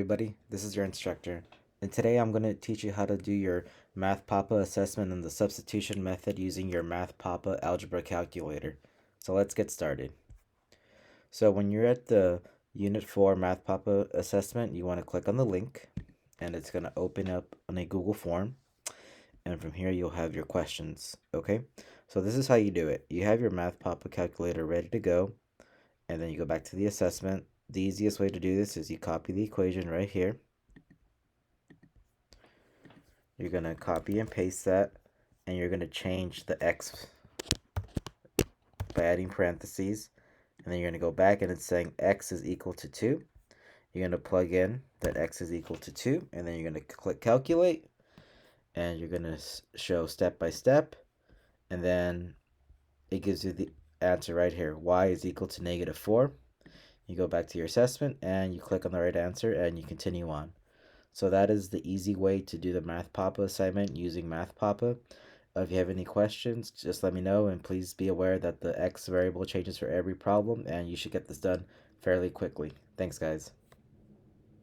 Everybody, this is your instructor, and today I'm going to teach you how to do your MathPapa assessment and the substitution method using your MathPapa algebra calculator. So let's get started. So when you're at the Unit 4 MathPapa assessment, you want to click on the link, and it's going to open up on a Google form, and from here you'll have your questions, okay? So this is how you do it. You have your MathPapa calculator ready to go, and then you go back to the assessment. The easiest way to do this is you copy the equation right here. You're going to copy and paste that, and you're going to change the x by adding parentheses, and then you're going to go back and it's saying x is equal to 2. You're going to plug in that x is equal to 2, and then you're going to click calculate, and you're going to show step by step, and then it gives you the answer right here. Y is equal to -4. You go back to your assessment and you click on the right answer and you continue on. So that is the easy way to do the MathPapa assignment using MathPapa. If you have any questions, just let me know, and please be aware that the x variable changes for every problem, and you should get this done fairly quickly. Thanks, guys.